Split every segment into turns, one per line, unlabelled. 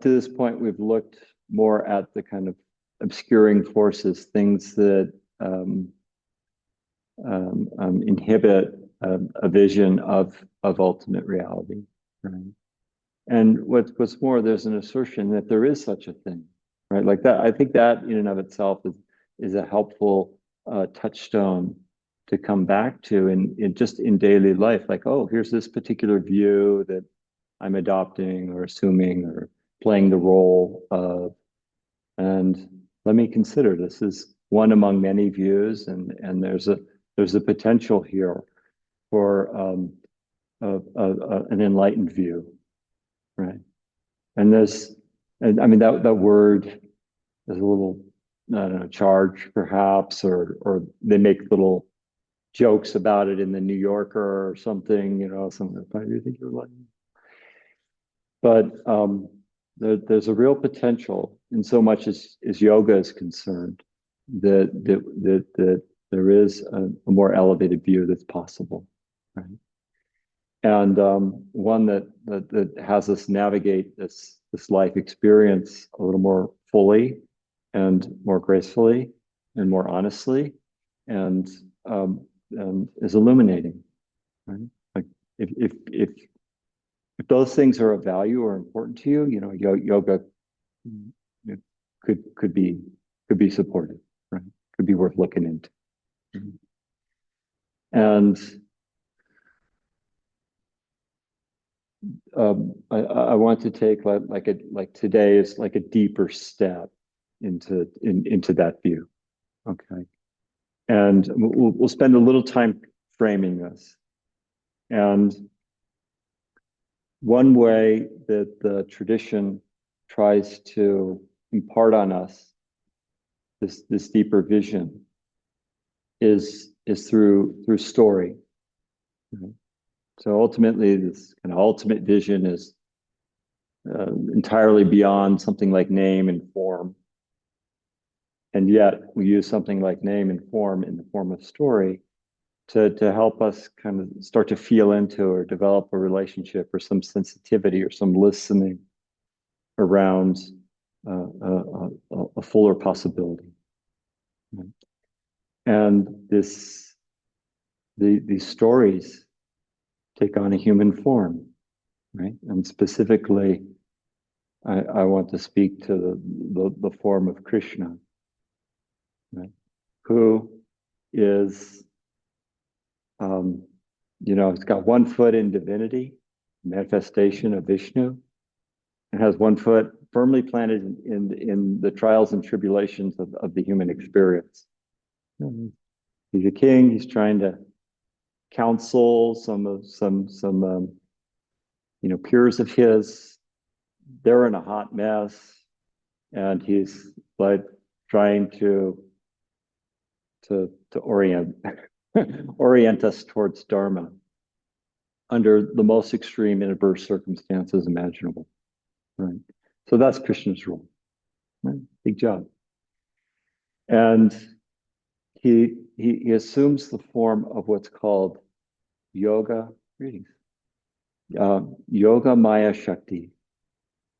to this point, we've looked more at the kind of obscuring forces, things that inhibit a vision of ultimate reality, right? And what's more, there's an assertion that there is such a thing, right? Like that, I think that in and of itself is a helpful touchstone to come back to in just in daily life. Like, oh, here's this particular view that I'm adopting or assuming or playing the role of, and let me consider this is one among many views, and there's a potential here for an enlightened view, right? And I mean that word is a little, I don't know, charged perhaps, or they make little jokes about it in the New Yorker or something, you know, something. Why do you think you're enlightened? But there's a real potential in so much as yoga is concerned that there is a more elevated view that's possible, right? And one that has us navigate this life experience a little more fully and more gracefully and more honestly, and is illuminating, right? Like if those things are of value or important to you, you know, yoga could be supported, right? Could be worth looking into. And I want to take like today is like a deeper step into that view, okay? And we'll spend a little time framing this. And one way that the tradition tries to impart on us this deeper vision is through story. Right? So ultimately, this kind of ultimate vision is entirely beyond something like name and form. And yet we use something like name and form in the form of story to help us kind of start to feel into or develop a relationship or some sensitivity or some listening around a fuller possibility. Right? And these stories take on a human form, right? And specifically, I want to speak to the form of Krishna, right? Who is, you know, it's got one foot in divinity, manifestation of Vishnu, and has one foot firmly planted in the trials and tribulations of the human experience. He's a king. He's trying to counsel some you know, peers of his. They're in a hot mess, and he's like trying to orient orient us towards Dharma under the most extreme and adverse circumstances imaginable. Right. So that's Krishna's role. Right? Big job. And he assumes the form of what's called yoga. Greetings. Yoga Maya Shakti.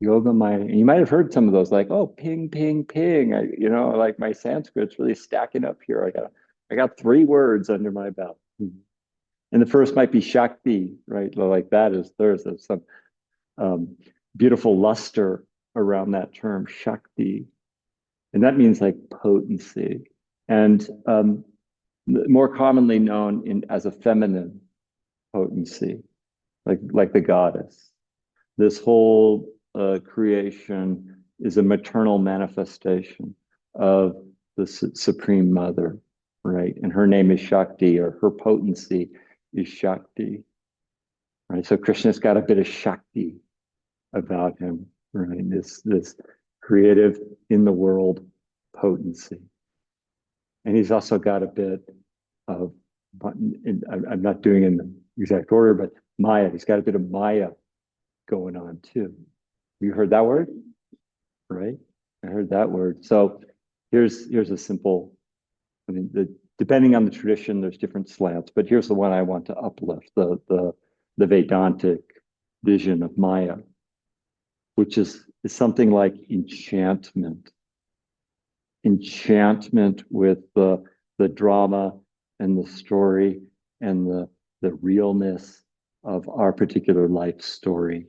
Yoga Maya. And you might have heard some of those, like, oh, ping, ping, ping. You know, like my Sanskrit's really stacking up here. I got 3 words under my belt. And the first might be Shakti, right? Like there's some beautiful luster around that term, Shakti. And that means like potency. And more commonly known as a feminine potency, like the goddess. This whole creation is a maternal manifestation of the Supreme Mother, right? And her name is Shakti, or her potency is Shakti, right? So Krishna's got a bit of Shakti about him, right? This creative in the world potency. And he's also got a bit of, I'm not doing it in the exact order, but Maya. He's got a bit of Maya going on too. You heard that word? Right? I heard that word. So here's a simple, I mean, depending on the tradition, there's different slants, but here's the one I want to uplift, the Vedantic vision of Maya, which is is something like enchantment. Enchantment with the drama and the story and the realness of our particular life story.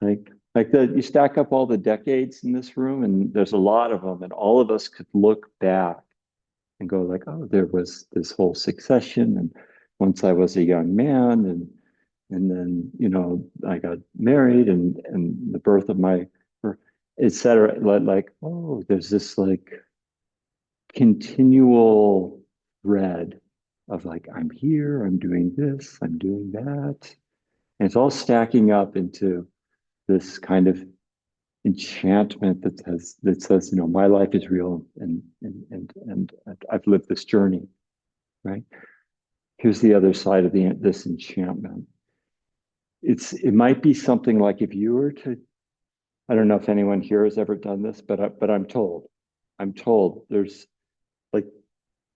You stack up all the decades in this room, and there's a lot of them, and all of us could look back and go like, oh, there was this whole succession, and once I was a young man, and then I got married, and the birth of my, etc. Like, oh, there's this like continual thread of like, I'm here, I'm doing this, I'm doing that, and it's all stacking up into this kind of enchantment that says, my life is real, and I've lived this journey, right? Here's the other side of this enchantment. It might be something like, if you were to, I don't know if anyone here has ever done this, but I'm told there's like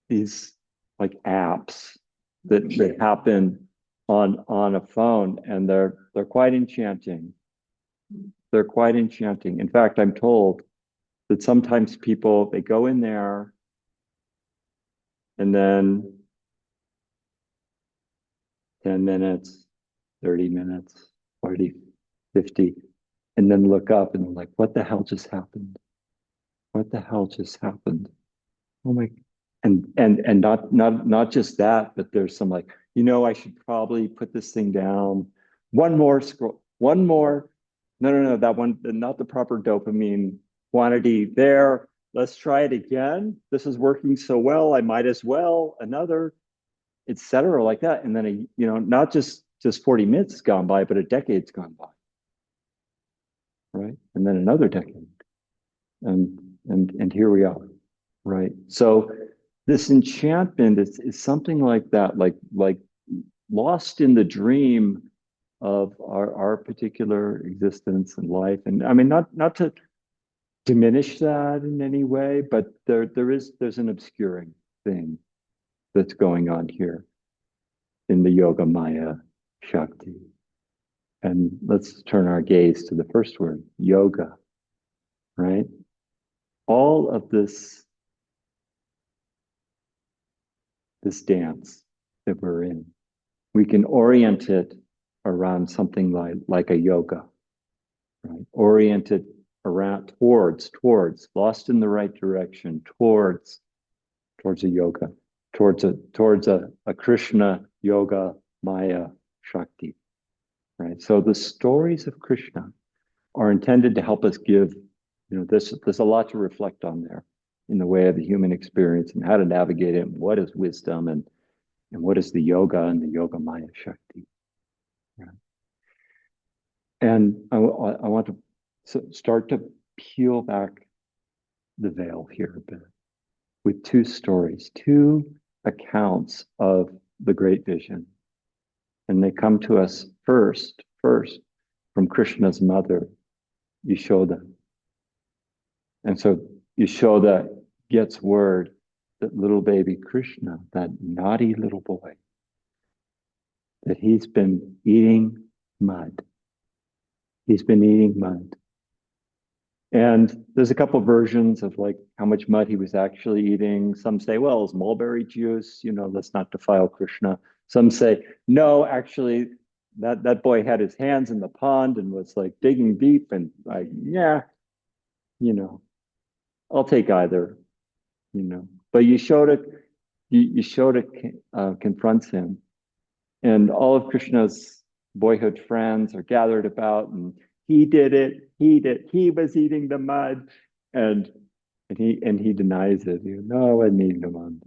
these like apps that happen on a phone, and they're quite enchanting. They're quite enchanting. In fact, I'm told that sometimes people, they go in there and then 10 minutes, 30 minutes, 40, 50, and then look up and they're like, what the hell just happened? What the hell just happened? Oh my, and not just that, but there's some like, I should probably put this thing down. One more scroll, one more. No, that one, not the proper dopamine quantity there. Let's try it again. This is working so well, I might as well another, etc. Like that. And then not just 40 minutes gone by, but a decade's gone by, right? And then another decade, and here we are, right? So this enchantment is something like that, like lost in the dream of our particular existence and life. And I mean, not to diminish that in any way, but there's an obscuring thing that's going on here in the Yoga Maya Shakti. And let's turn our gaze to the first word, yoga, right? All of this dance that we're in, we can orient it around something like a yoga, right? Orient it around towards, lost in the right direction, towards a yoga, towards a Krishna yoga Maya Shakti, right? So the stories of Krishna are intended to help us give, there's a lot to reflect on there in the way of the human experience and how to navigate it, and what is wisdom, and what is the yoga and the yoga Maya Shakti. Right? And I want to start to peel back the veil here a bit with two stories, two accounts of the great vision. And they come to us first from Krishna's mother, Yashoda. And so Yashoda gets word that little baby Krishna, that naughty little boy, that he's been eating mud. He's been eating mud. And there's a couple versions of like how much mud he was actually eating. Some say, well, it was mulberry juice, let's not defile Krishna. Some say, no, actually, that boy had his hands in the pond and was like digging deep, and like, yeah, I'll take either, But Yashoda confronts him, and all of Krishna's boyhood friends are gathered about, and he did it. He was eating the mud, and he denies it. No, I wasn't eating the mud.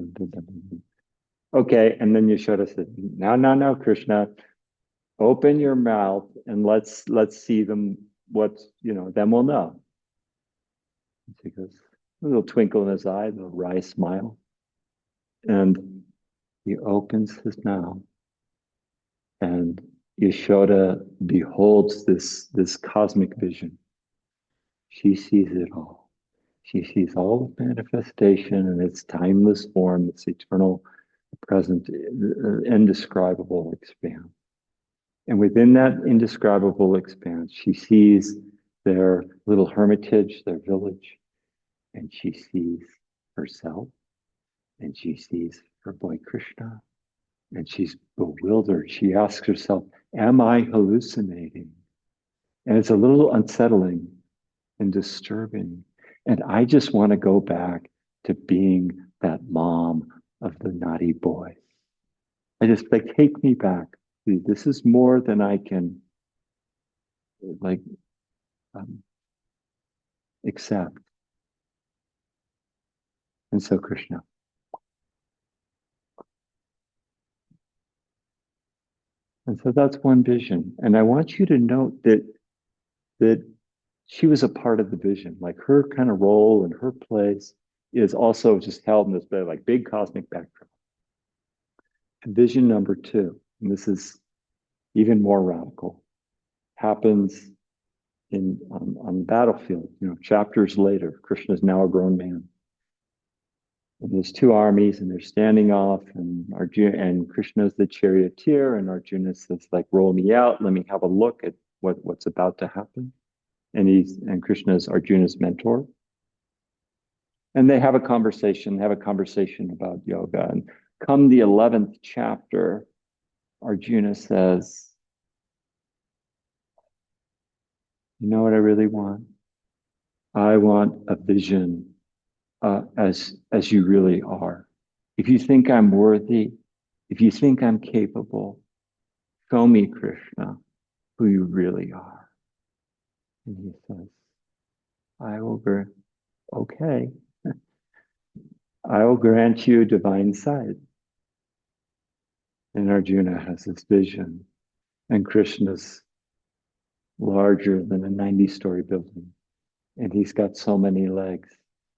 Okay, and then Yashoda said, "No, Krishna, open your mouth and let's see them. Then we'll know." He goes, a little twinkle in his eye, a little wry smile, and he opens his mouth, and Yashoda beholds this cosmic vision. She sees it all. She sees all of manifestation in its timeless form, its eternal, present, indescribable expanse. And within that indescribable expanse, she sees their little hermitage, their village, and she sees herself and she sees her boy Krishna and she's bewildered. She asks herself, am I hallucinating? And it's a little unsettling and disturbing. And I just want to go back to being that mom of the naughty boys. I just like, take me back. This is more than I can like um, accept. And so Krishna. And so that's one vision. And I want you to note that she was a part of the vision. Like her kind of role and her place is also just held in this like big cosmic backdrop. And vision number two, and this is even more radical, happens in on the battlefield. You know, chapters later, Krishna is now a grown man. And there's two armies, and they're standing off, and Arjuna and Krishna's the charioteer, and Arjuna says, like, roll me out, let me have a look at what's about to happen. And Krishna's Arjuna's mentor. And they have a conversation, about yoga. And come the 11th chapter, Arjuna says, you know what I really want? I want a vision as you really are. If you think I'm worthy, if you think I'm capable, show me, Krishna, who you really are. And he says, I will okay. I will grant you divine sight. And Arjuna has this vision, and Krishna's larger than a 90-story building. And he's got so many legs,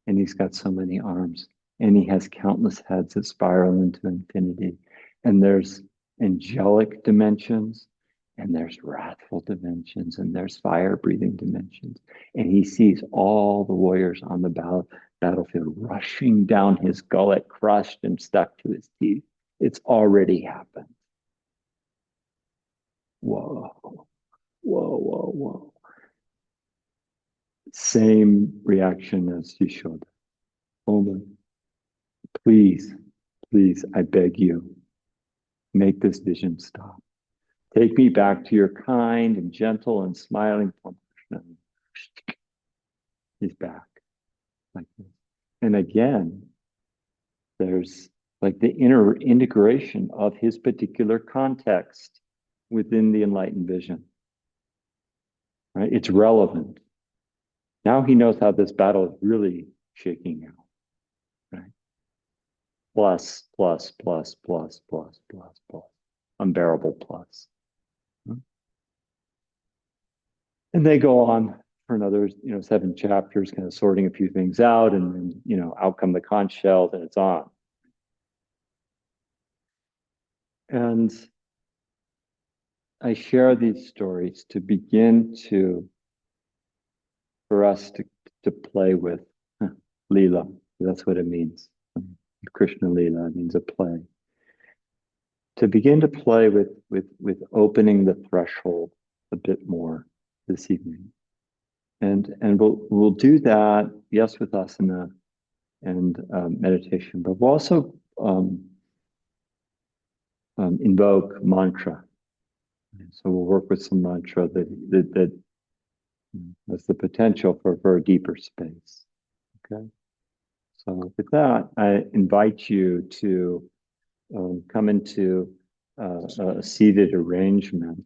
and he's got so many arms, and he has countless heads that spiral into infinity. And there's angelic dimensions, and there's wrathful dimensions, and there's fire-breathing dimensions. And he sees all the warriors on the battlefield rushing down his gullet, crushed and stuck to his teeth. It's already happened. Whoa, whoa, whoa, whoa. Same reaction as you showed. Woman, please, please, I beg you, make this vision stop. Take me back to your kind and gentle and smiling form. He's back like this. And again, there's like the inner integration of his particular context within the enlightened vision. Right? It's relevant. Now he knows how this battle is really shaking out. Right? Plus, plus, plus, plus, plus, plus, plus. Unbearable plus. And they go on for another, 7 chapters, kind of sorting a few things out, and then, out come the conch shells, and it's on. And I share these stories to begin for us to play with Lila. That's what it means. Krishna Lila means a play. To begin to play with opening the threshold a bit more this evening. And we'll do that, yes, with asana and meditation, but we'll also invoke mantra. So we'll work with some mantra that has the potential for a deeper space. Okay. So with that, I invite you to come into a seated arrangement.